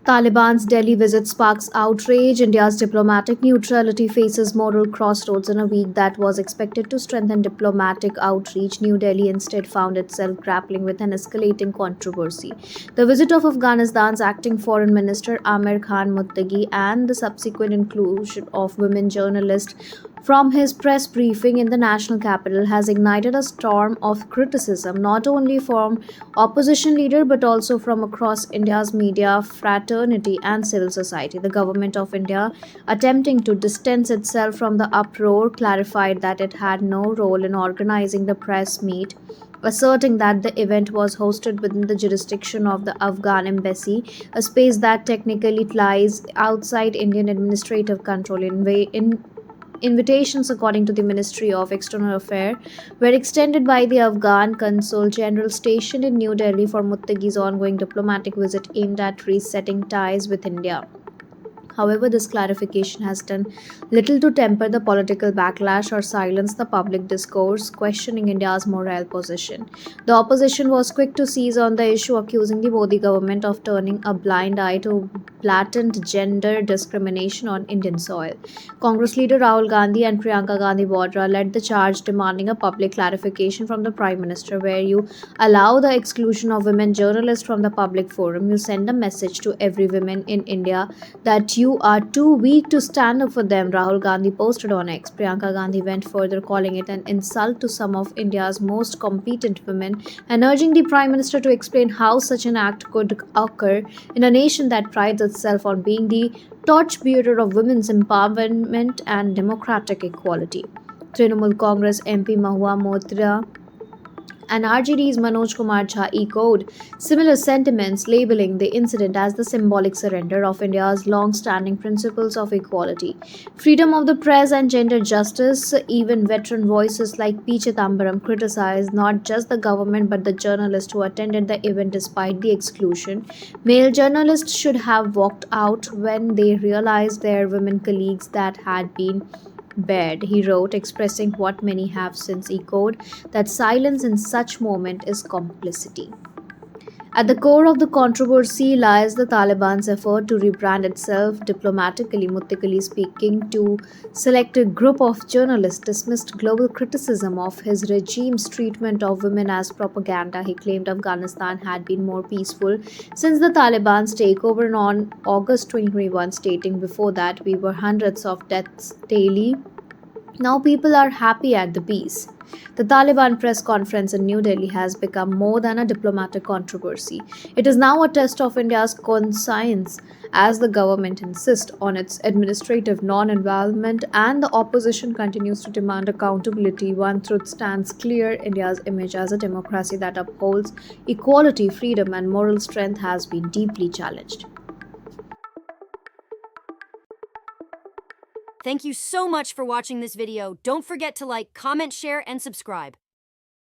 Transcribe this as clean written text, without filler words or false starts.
Taliban's Delhi visit sparks outrage. India's diplomatic neutrality faces moral crossroads in a week that was expected to strengthen diplomatic outreach. New Delhi instead found itself grappling with an escalating controversy. The visit of Afghanistan's acting foreign minister Amir Khan Muttaqi and the subsequent inclusion of women journalists from his press briefing in the national capital has ignited a storm of criticism not only from opposition leader but also from across India's media fraternity and civil society. The government of India, attempting to distance itself from the uproar, clarified that it had no role in organizing the press meet, asserting that the event was hosted within the jurisdiction of the Afghan Embassy, a space that technically lies outside Indian administrative control. Invitations, according to the Ministry of External Affairs, were extended by the Afghan Consul General stationed in New Delhi for Muttaqi's ongoing diplomatic visit aimed at resetting ties with India. However, this clarification has done little to temper the political backlash or silence the public discourse questioning India's moral position. The opposition was quick to seize on the issue, accusing the Modi government of turning a blind eye to blatant gender discrimination on Indian soil. Congress leader Rahul Gandhi and Priyanka Gandhi Vadra led the charge, demanding a public clarification from the Prime Minister. Where you allow the exclusion of women journalists from the public forum, you send a message to every woman in India that you are too weak to stand up for them, Rahul Gandhi posted on X. Priyanka Gandhi went further, calling it an insult to some of India's most competent women and urging the Prime Minister to explain how such an act could occur in a nation that prides itself on being the torchbearer of women's empowerment and democratic equality. Trinamool Congress MP Mahua Moitra and RJD's Manoj Kumar Jha echoed similar sentiments, labeling the incident as the symbolic surrender of India's long-standing principles of equality, freedom of the press, and gender justice. Even veteran voices like P. Chidambaram criticized not just the government but the journalists who attended the event despite the exclusion. Male journalists should have walked out when they realized their women colleagues that had been bared, he wrote, expressing what many have since echoed, that silence in such moment is complicity. At the core of the controversy lies the Taliban's effort to rebrand itself diplomatically. Muttaqi, speaking to selected group of journalists, dismissed global criticism of his regime's treatment of women as propaganda. He claimed Afghanistan had been more peaceful since the Taliban's takeover on August 2021, stating before that we were hundreds of deaths daily. Now people are happy at the peace. The Taliban press conference in New Delhi has become more than a diplomatic controversy. It is now a test of India's conscience as the government insists on its administrative non-involvement and the opposition continues to demand accountability. One truth stands clear: India's image as a democracy that upholds equality, freedom, and moral strength has been deeply challenged. Thank you so much for watching this video. Don't forget to like, comment, share, and subscribe.